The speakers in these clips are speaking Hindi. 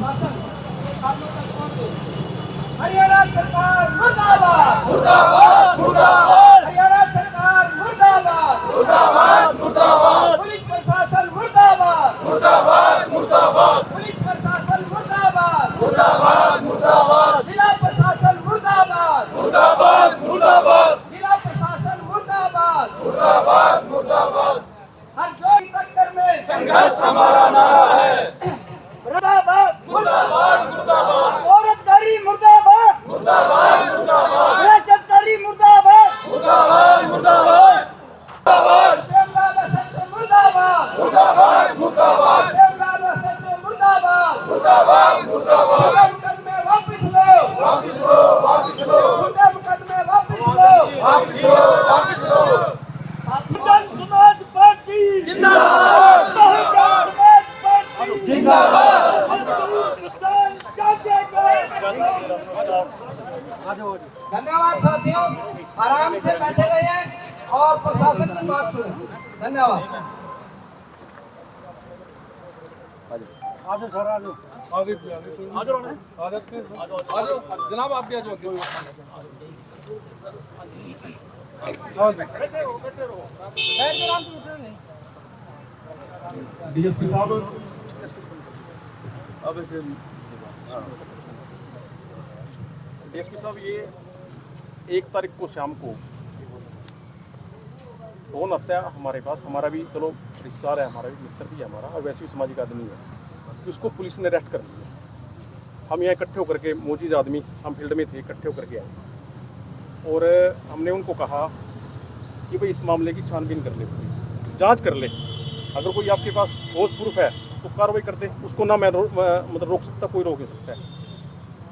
प्रशासन कानून तक पहुंचे। हरियाणा सरकार मुर्दाबाद मुर्दाबाद मुर्दाबाद, हरियाणा सरकार मुर्दाबाद मुर्दाबाद मुर्दाबाद, पुलिस प्रशासन मुर्दाबाद मुर्दाबाद मुर्दाबाद, पुलिस प्रशासन मुर्दाबाद मुर्दाबाद मुर्दाबाद, जिला प्रशासन मुर्दाबाद मुर्दाबाद मुर्दाबाद, जिला प्रशासन मुर्दाबाद मुर्दाबाद मुर्दाबाद। हर जो टक्कर में संघर्ष हमारा नारा है। मुर्दाबाद मुर्दाबाद मुर्दाबाद, औरतकारी मुर्दाबाद मुर्दाबाद मुर्दाबाद, बेरोजगारी मुर्दाबाद मुर्दाबाद मुर्दाबाद मुर्दाबाद, श्यामलाल सत्य मुर्दाबाद मुर्दाबाद मुर्दाबाद, श्यामलाल सत्य मुर्दाबाद मुर्दाबाद मुर्दाबाद। मुकदमे वापस लो वापस लो वापस लो, मुकदमे वापस लो वापस लो वापस लो। बहुजन समाज पार्टी जिंदाबाद, बहुजन समाज पार्टी जिंदाबाद। धन्यवाद साथियों, आराम से बैठे रहिए और प्रशासन की बात सुने। धन्यवाद। आजो सर आजो आगे आजो आजो जनाब, आप भी आजो। डीएसपी साहब अब ऐसे डीएसपी साहब, ये 1 तारीख को शाम को फोन आता है हमारे पास। हमारा भी चलो रिश्तेदार है, हमारा भी मित्र भी है हमारा, और वैसे भी सामाजिक आदमी है। तो उसको पुलिस ने अरेस्ट कर लिया। हम यहाँ इकट्ठे होकर के, मौजूद आदमी हम फील्ड में थे, इकट्ठे होकर के आए और हमने उनको कहा कि भाई इस मामले की छानबीन कर ले, पुलिस जाँच कर ले। अगर कोई आपके पास ठोस प्रूफ है तो कार्रवाई कर दे, उसको ना मैं मतलब रोक सकता, कोई रोक नहीं सकता है।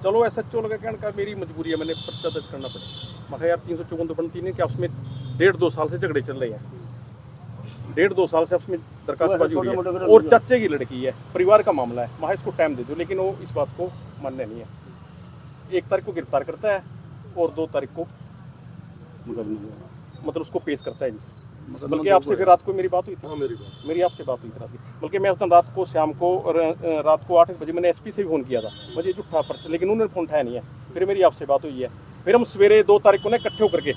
चलो SHO लगा कहने का मेरी मजबूरी है, मैंने पर्चा दर्ज करना पड़े। मैं यार 354 तो बनती नहीं, क्या उसमें 1.5-2 साल से झगड़े चल रहे हैं। 1.5-2 साल से उसमें दरखास्तबाजी हो रही है और चाचे की लड़की है, परिवार का मामला है। मैं इसको टाइम दे दूँ, लेकिन वो इस बात को मानने नहीं है। 1 तारीख को गिरफ्तार करता है और 2 तारीख को मतलब उसको पेश करता है जी। बल्कि आपसे फिर रात को मेरी बात हुई थी। हाँ, मेरी आपसे बात हुई थी रात की। बल्कि मैं उस दिन रात को शाम को रात को 8 बजे मैंने SP से भी फ़ोन किया था, मुझे झूठा पर्चा, लेकिन उन्होंने फ़ोन उठाया नहीं है। फिर मेरी आपसे बात हुई है। फिर हम सवेरे 2 तारीख को ना इकट्ठे होकर के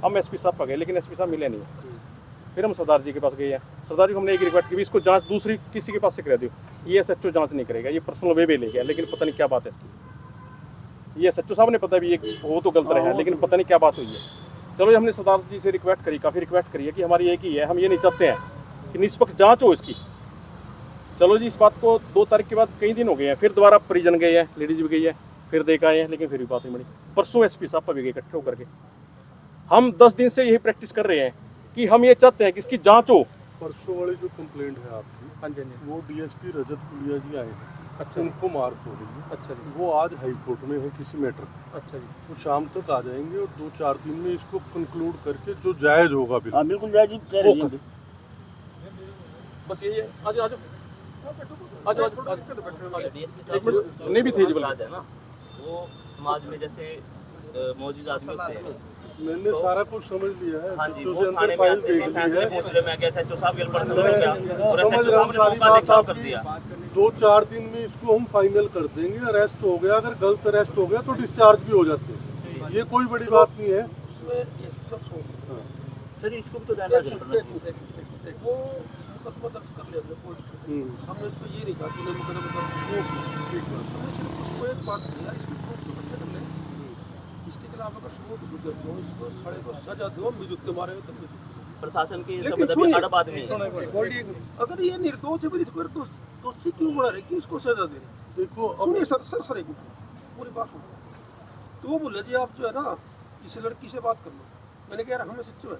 हम SP साहब पर गए, लेकिन SP साहब मिले नहीं है। फिर हम सरदार जी के पास गए हैं। सरदार जी को हमने एक रिक्वेस्ट की, इसको जाँच दूसरी किसी के पास से करा दो। ये SHO जाँच नहीं करेगा, ये पर्सनल वे ले गया, लेकिन पता नहीं क्या बात है इसकी। ये SHO साहब ने पता भी ये वो तो गलत रहा है, लेकिन पता नहीं क्या बात हुई है। चलो हमने सरदार जी से रिक्वेस्ट करी, काफ़ी रिक्वेस्ट करी है कि हमारी एक ही है, हम ये नहीं चाहते हैं कि निष्पक्ष जांच हो इसकी। चलो जी, इस बात को 2 तारीख के बाद कई दिन हो गए हैं। फिर दोबारा परिजन गए हैं, लेडीज भी गई है, फिर देख आए हैं, लेकिन फिर भी बात नहीं बनी। परसों SP साहब पर भी गए इकट्ठे होकर के। हम 10 दिन से यही प्रैक्टिस कर रहे हैं कि हम ये चाहते हैं कि इसकी जाँच हो। परसों वाली जो कंप्लेंट है आपकी, हाँ जी, वो DSP रजत पुलिया जी आए हैं। अच्छा, उनको मार्क हो रही है। अच्छा जी, वो आज हाई कोर्ट में है किसी मैटर। अच्छा जी, वो शाम तक आ जाएंगे और 2-4 दिन में इसको कंक्लूड करके जो जायज होगा बिल्कुल जायज ही बस यही है। आज आज आज नहीं भी थे जी, है ना वो समाज में जैसे मौजूद आदमी होते हैं। मैंने सारा कुछ समझ लिया है। हाँ जी, तो वो थाने में फाइल आते हैं, देख ली फैसले है। पूछ रहे, मैं कैसे SHO साहब के पर्सन में क्या, और समझ SHO रहा साहब हूँ ने सारी मौका बात देखा कर आपकी। दिया। 2-4 दिन में इसको हम फाइनल कर देंगे। अरेस्ट हो गया, अगर गलत अरेस्ट हो गया तो डिस्चार्ज भी हो जाते हैं। ये कोई बड़ी बात नहीं है। सर इसको भी तो जानना चाहिए। वो मुकदमा दर्ज कर लिया हमने इसको ये नहीं कहा कि मुकदमा इसको एक बात किया, इसकी प्रूफ दिया हमने, इसके खिलाफ अगर सबूत गुजर दो, इसको सड़े को सजा दो, विद्युत के मारे तो प्रशासन की मतलब अड़ब आदमी है। अगर ये निर्दोष है फिर तो दोषी क्यों बना रहे, क्यों इसको सजा दे रहे? देखो सुनिए सर एक पूरी बात सुनो। तो वो बोले जी आप जो है ना किसी लड़की से बात कर लो। मैंने कहा यार हमें SHO है,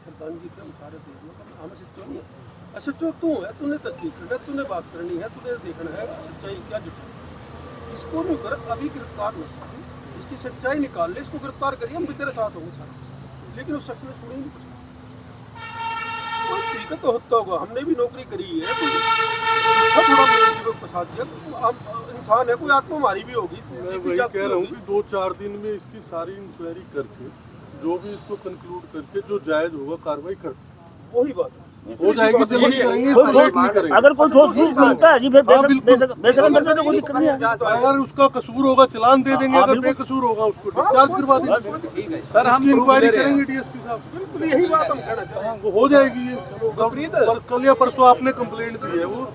सरदार जी के हम सारे देख लो, हमें SHO नहीं है। SHO तू है, तूने तस्दीक करना है, तूने बात करनी है, तूने देखना है सच्चाई क्या झूठी। इसको नहीं कर, अभी गिरफ्तार न कर, इसकी सच्चाई निकाल ले, इसको गिरफ्तार करिए, हम भी तेरे साथ होंगे सारे। लेकिन उस शख्स ने सुनी नहीं कुछ। कोई तरीका तो होता होगा, हमने भी नौकरी करी है, थोड़ा फंसा दिया, इंसान है, कोई आत्मा हमारी भी होगी। मैं वही कह रहा हूँ कि 2-4 दिन में इसकी सारी इंक्वायरी करके जो भी इसको कंक्लूड करके जो जायज होगा कार्रवाई कर। वही बात है। हो जाएगी, जल्दी करेंगे, कोई लेट नहीं करेंगे। अगर कोई ठोस प्रूफ मिलता है जी फिर हाँ, बिल्कुल। बेशक अंदर से तो कोई दिक्कत नहीं है। अगर उसका कसूर होगा चलान दे देंगे, अगर बेकसूर होगा उसको डिस्चार्ज करवा देंगे। सर हम इंक्वायरी करेंगे डीएसपी साहब, बिल्कुल यही बात हम कहना चाहते हैं। वो हो जाएगी ये। कल या परसों आपने कंप्लेंट दी है, वो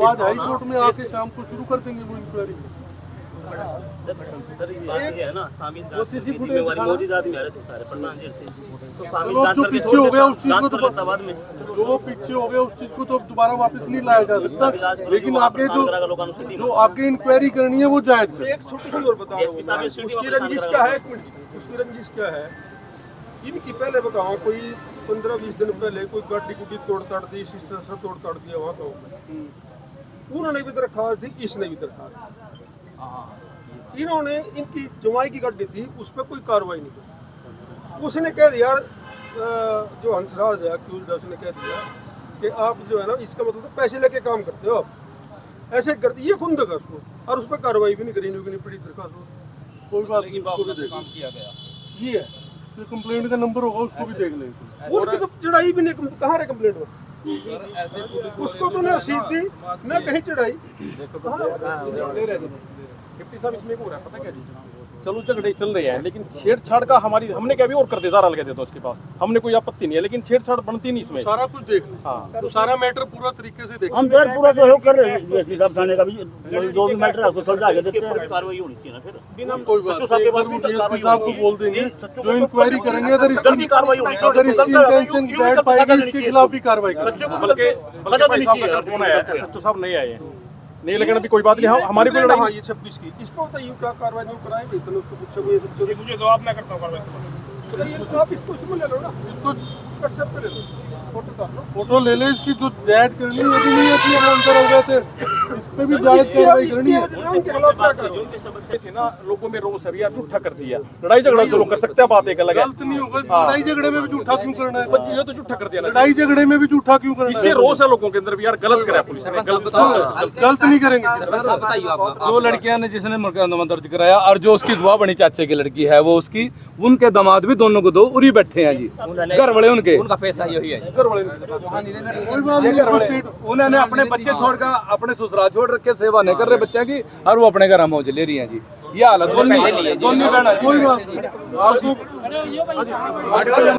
आज हाई कोर्ट में आके शाम को शुरू कर देंगे वो इंक्वायरी। सर ये बात ये है ना, शामिल जिम्मेवारी मौजूद आदमी आ रहे थे सारे प्रधान जी थे, तो शामिल लोग जांच जो करके पीछे छोड़ हो गया देता, उस चीज जांच को कर तो लेता बाद में। जो पीछे हो गया उस चीज को तो दोबारा वापस नहीं लाया जा सकता, लेकिन आगे जो आगे इंक्वायरी करनी है वो जायज करें। एक छोटी सी और बता रहा हूँ मैं। उसकी रंजिश क्या है, एक मिनट, उसकी रंजिश क्या है, इनकी पहले बताओ कोई 15-20 दिन पहले कोई गाड़ी गुड्डी तोड़ ताड़ दी, सिस्टर से तोड़ ताड़ दिया वहाँ तो उन्होंने भी दरखास्त दी, इसने भी दरखास्त दी। इन्होंने इनकी जमाई की गाड़ी थी, उस पर कोई कार्रवाई नहीं की। उसने कह दिया, जो हंसराज है अक्यूज, उसने कह दिया कि आप जो है ना, इसका मतलब तो पैसे लेके काम करते हो आप, ऐसे करते, ये खुद दगा उसको, और उस पर कार्रवाई भी नहीं करी, नहीं पड़ी दरखास्त। कोई बात नहीं, उसको भी देख किया गया ये है, लें। कंप्लेंट का नंबर होगा उसको भी देख लेंगे। उनकी तो चढ़ाई भी नहीं, कहाँ रहे कंप्लेंट में, उसको तो ना रसीद दी ना कहीं चढ़ाई। डिप्टी साहब इसमें एक हो रहा है, पता क्या जी, चलो झगड़े चल रहे हैं, लेकिन छेड़छाड़ का हमने क्या भी और कर दे, ज़रा लगा दे दो उसके पास, हमने कोई आपत्ति नहीं है, लेकिन छेड़छाड़ बनती नहीं इसमें। सारा कुछ देख लो, तो सारा मैटर पूरा तरीके से देख हम सर पूरा सहयोग कर रहे हैं डीएसपी साहब थाने का भी, जो भी मैटर है आपको सुलझा के देते हैं। कार्रवाई होनी चाहिए ना फिर। कोई बात नहीं, एक बार वो डीएसपी साहब को बोल देंगे, जो इंक्वायरी करेंगे, अगर इसकी इंटेंशन बैड पाएगी इसके खिलाफ भी कार्रवाई करेंगे। बल्कि भाई साहब का कौन आया है, सच्चू साहब नहीं आए हैं, नहीं लेकिन अभी कोई बात नहीं, हमारी कोई लड़ाई हाँ, ये 26 की, इसको बताइए क्या कार्रवाई नहीं कराए, वेतन उसको पूछो, मुझे जवाब ना करता हूँ कार्रवाई, तो आप इसको इसमें ले लो ना, इसको व्हाट्सएप पे ले लो, फोटो डाल लो, फोटो ले ले इसकी, जो जायज करनी है यदि नहीं है वो अंदर हो गए थे, इस पे भी जायज कार्रवाई करनी है। उनके खिलाफ क्या करो, ऐसे ना लोगों में रोष है, यार झूठा कर दिया, लड़ाई झगड़ा चलो कर सकते हैं, बात एक अलग है। गलत नहीं होगा, लड़ाई झगड़े में भी झूठा क्यों करना है? ये तो झूठा कर दिया ना, लड़ाई झगड़े में भी झूठा क्यों करना इससे है? रोष है लोगों के अंदर भी, यार गलत करा पुलिस ने, गलत नहीं करेंगे। जो लड़कियां ने जिसने मुकदमा दर्ज कराया और जो उसकी गवाह बनी चाचे की लड़की है, वो उसकी उनके दामाद भी दोनों को दो उरी बैठे हैं जी, घर वाले उनके, उनका पैसा यही है। कोई बात नहीं, उसको स्टेट उन्होंने अपने बच्चे छोड़कर अपने ससुराल छोड़ रखे, सेवा नहीं कर रहे बच्चे की, और वो अपने घर मौज ले रही हैं जी। ये हालत दोनों बहना जी। कोई बात नहीं, आपको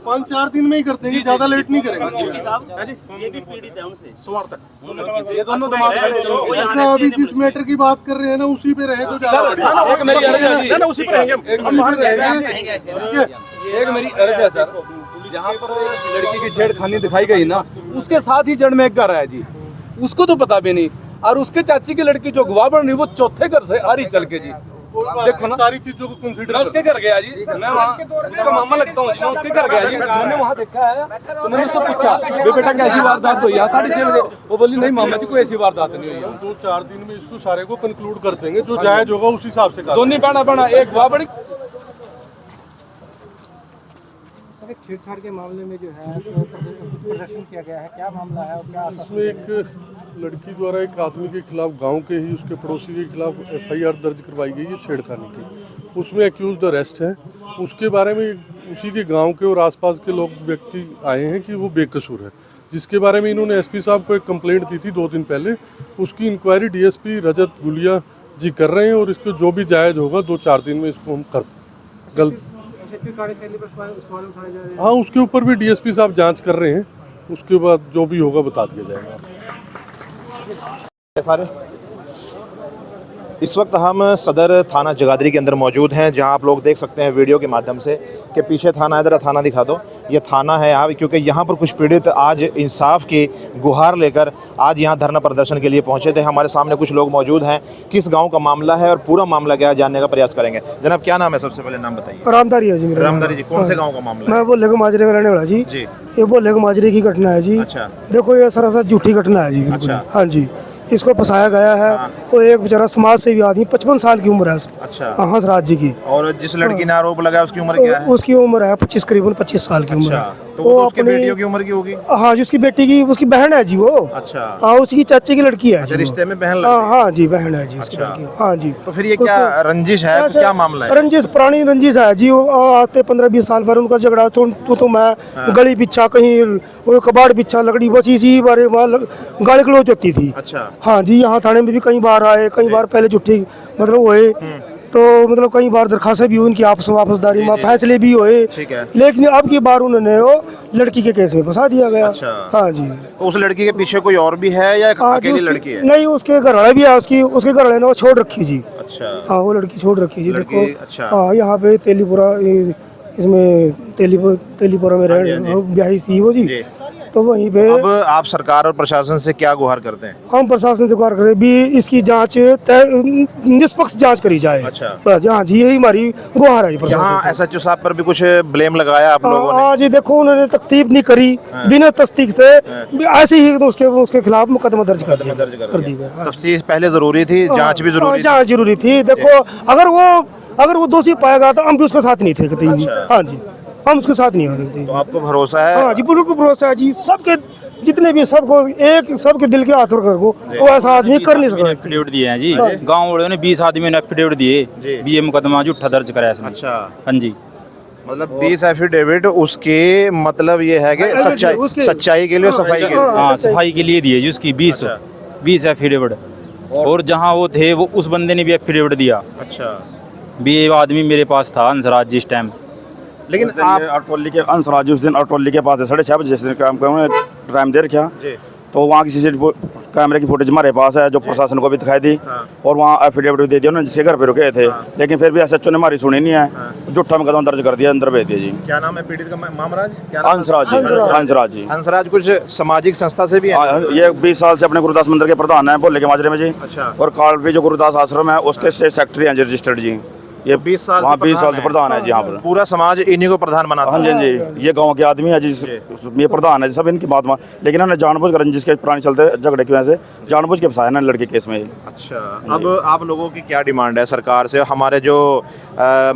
5-4 दिन में ही कर देंगे, ज्यादा लेट नहीं करेंगे। ये भी पीड़ित है उनसे। सोमवार तक ये दोनों दामाद ऐसा अभी जिस मैटर की बात कर रहे हैं ना, उसी पे रहे तो ज्यादा बढ़िया। एक मेरी अर्ज है जी, ना उसी पर रहेंगे हम। उसी पे रहेंगे, ठीक है? एक मेरी अर्ज है सर, जहाँ पर लड़की की छेड़खानी दिखाई गई ना, उसके साथ ही जड़ में एक घर है जी, उसको तो पता भी नहीं, और उसके चाची की लड़की जो गवाह बन रही वो चौथे घर से आ रही चल के जी, देखो ना, सारी चीजों को कंसीडर मैं उसके घर गया जी, मैं वहाँ उसका मामा लगता हूँ जी, मैं उसके घर गया जी, मैंने वहाँ देखा है, तो मैंने उससे पूछा बेटा कैसी वारदात हुई है, 6:30 बजे, वो बोली नहीं मामा जी कोई ऐसी वारदात नहीं हुई है। 2-4 दिन में इसको सारे को कंक्लूड कर देंगे, जो जायज होगा उस हिसाब से दोनों बहना एक गवाह बड़ी। छेड़छाड़ के मामले में जो है तो प्रदर्शन किया गया है, क्या मामला है और क्या इसमें एक लड़की द्वारा एक आदमी के खिलाफ, गांव के ही उसके पड़ोसी के खिलाफ FIR दर्ज करवाई गई है छेड़खानी की, उसमें एक्यूज्ड अरेस्ट है। उसके बारे में उसी के गांव के और आसपास के लोग व्यक्ति आए हैं कि वो बेकसूर है, जिसके बारे में इन्होंने SP साहब को एक कंप्लेंट दी थी 2 दिन पहले। उसकी इंक्वायरी DSP रजत गुलिया जी कर रहे हैं, और इसको जो भी जायज़ होगा 2-4 दिन में इसको हम कर गलत। हाँ, उसके ऊपर भी DSP साहब जांच कर रहे हैं, उसके बाद जो भी होगा बता दिया जाएगा। सारे इस वक्त हम सदर थाना जगाधरी के अंदर मौजूद हैं, जहां आप लोग देख सकते हैं वीडियो के माध्यम से कि पीछे थाना है, इधर थाना दिखा दो, ये थाना है यहाँ, क्योंकि यहाँ पर कुछ पीड़ित आज इंसाफ की गुहार लेकर आज यहाँ धरना प्रदर्शन के लिए पहुँचे थे। हमारे सामने कुछ लोग मौजूद हैं, किस गांव का मामला है और पूरा मामला क्या है जानने का प्रयास करेंगे। जनाब क्या नाम है, सबसे पहले नाम बताइए। रामधारी है जी मेरा। रामधारी जी, कौन से गाँव का मामला है? मैं बोले को माजरे का रहने वाला जी। जी, ये बोले को माजरे की घटना है जी। अच्छा, देखो ये सरासर झूठी घटना है जी, बिल्कुल। अच्छा। हाँ जी, इसको फंसाया गया है। वो एक बेचारा समाज सेवी आदमी 55 साल की उम्र है उसकी। अच्छा। हंसराज जी की। और जिस लड़की ने आरोप लगाया उसकी उम्र क्या है? उसकी उम्र है 25, करीबन 25 साल की उम्र है। तो वो उसकी बेटियों की उम्र की होगी? हाँ जी, उसकी बेटी की, उसकी बहन है जी वो। अच्छा। हाँ, उसकी चाची की लड़की है। रिश्ते में बहन? हाँ जी, बहन है जी उसकी लड़की। हाँ जी। तो फिर ये क्या रंजिश है, क्या मामला है? रंजिश, पुरानी रंजिश है जी। आते 15-20 साल पर उनका झगड़ा, तो मैं गली पीछा कहीं वो कबाड़ पीछा लकड़ी, बस इसी बारे गाली गलौज होती थी। अच्छा। हाँ जी, यहाँ थाने में भी कई बार आए, कई बार पहले झूठी मतलब हुए, तो मतलब कई बार दरखास्तें भी हुई उनकी, आपस वापसदारी में फैसले भी हुए। ठीक है। लेकिन अब की बार उन्होंने वो लड़की के केस में फंसा दिया गया। अच्छा। हाँ जी। तो उस लड़की के पीछे कोई और भी है या अकेली लड़की है? नहीं, उसके घर वाले भी है, उसके घर वाले ने वो छोड़ रखी जी। अच्छा। हाँ, वो लड़की छोड़ रखी जी। देखो, अच्छा। हाँ, यहाँ पे तेलीपुरा, इसमें तेलीपुरा में ब्याही थी वो जी। तो वहीं पे अब आप सरकार और प्रशासन से क्या गुहार करते हैं? हम प्रशासन से गुहार करें भी इसकी जांच निष्पक्ष जांच करी जाए। अच्छा। हाँ जी, यही हमारी गुहार है प्रशासन यहाँ से। SHO साहब पर भी कुछ ब्लेम लगाया आप लोगों ने? हाँ जी, देखो उन्होंने तस्दीक नहीं करी, बिना तस्दीक से ऐसे ही उसके खिलाफ मुकदमा दर्ज कर दिया। तफ्तीश पहले जरूरी थी, जांच भी जरूरी थी। जांच जरूरी थी। देखो, अगर वो दोषी पाएगा तो हम भी उसके साथ नहीं थे कतई भी। हाँ जी, हम उसके साथ नहीं होते। तो आपको भरोसा है? हाँ जी, बिल्कुल भरोसा है जी। सबके जितने भी सबके दिल के हाथ रखकर को वो ऐसा आदमी कर नहीं सकता। एफिडेविट दिए हैं जी, गांव वालों ने 20 आदमी ने एफिडेविट दिए भी ये मुकदमा झूठा दर्ज कराया इसमें। अच्छा। हाँ जी, मतलब 20 एफिडेविट, उसके मतलब ये है कि सच्चाई के लिए, सफाई के लिए। हाँ, सफाई के लिए दिए जी उसकी 20 एफिडेविट। और जहाँ वो थे वो उस बंदे ने भी एफिडेविट दिया। अच्छा। भी ये आदमी मेरे पास था हंसराज जिस टाइम। लेकिन आप अटोली के अंसराज उस दिन अटोली के पास 6:30 बजे जिस दिन काम टाइम दे रखा, तो वहाँ की CCTV कैमरे की फुटेज हमारे पास है, जो प्रशासन को भी दिखाई दी। और वहाँ एफिडेविट भी दे दिया उन्होंने, जिसके घर पे रुके थे। लेकिन फिर भी SHO ने हमारी सुनी नहीं है, झूठा मुकदमा दर्ज कर दिया, अंदर भेज दिया जी। क्या नाम है पीड़ित का? मामराज? हंसराज जी। हंसराज कुछ सामाजिक संस्था से भी है? ये 20 साल से अपने गुरुदास मंदिर के प्रधान है, बोले के माजरे में जी। अच्छा। और कालपी जो गुरुदास आश्रम है उसके स्टेट सेक्रेटरी हैं जी, रजिस्टर्ड जी। ये 20 साल वहाँ 20 साल से प्रधान है जी यहाँ पर। पूरा समाज इन्हीं को प्रधान बनाता हाँ है। जी, ये गांव के आदमी है जी, ये प्रधान है जी, सब इनकी बात मान। लेकिन इन्होंने जानबूझ कर, जिसके पुराने चलते झगड़े की वजह से जानबूझ के फंसाया ना लड़के केस में। अच्छा। अब आप लोगों की क्या डिमांड है सरकार से? हमारे जो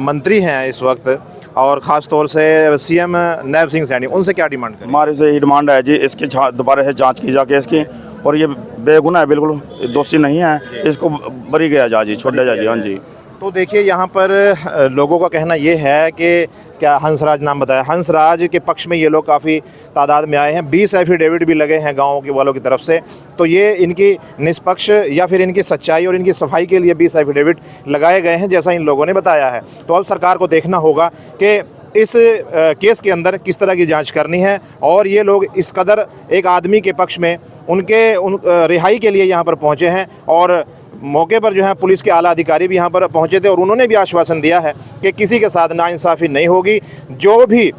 मंत्री हैं इस वक्त, और ख़ास तौर से CM नैब सिंह सैनी, उनसे क्या डिमांड करें? हमारे से ये डिमांड है जी, इसकी दोबारा से जाँच की जाके इसकी, और ये बेगुनाह है, बिल्कुल दोषी नहीं है, इसको बरी गया जा जी, छोड़ दिया जा जी। हाँ जी। तो देखिए, यहाँ पर लोगों का कहना ये है कि क्या हंसराज नाम बताया, हंसराज के पक्ष में ये लोग काफ़ी तादाद में आए हैं। 20 एफिडेविट भी लगे हैं गाँव के वालों की तरफ से। तो ये इनकी निष्पक्ष या फिर इनकी सच्चाई और इनकी सफाई के लिए 20 एफिडेविट लगाए गए हैं, जैसा इन लोगों ने बताया है। तो अब सरकार को देखना होगा कि इस केस के अंदर किस तरह की जांच करनी है, और ये लोग इस कदर एक आदमी के पक्ष में उनके रिहाई के लिए यहाँ पर पहुँचे हैं। और मौके पर जो है पुलिस के आला अधिकारी भी यहाँ पर पहुँचे थे, और उन्होंने भी आश्वासन दिया है कि किसी के साथ नाइंसाफ़ी नहीं होगी। जो भी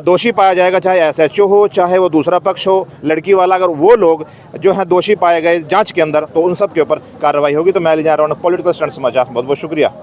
दोषी पाया जाएगा, चाहे SHO हो, चाहे वो दूसरा पक्ष हो, लड़की वाला, अगर वो लोग जो है दोषी पाए गए जांच के अंदर, तो उन सब के ऊपर कार्रवाई होगी। तो मैं ले जा रहा हूँ पॉलिटिकल स्टंट समाचार। बहुत बहुत शुक्रिया।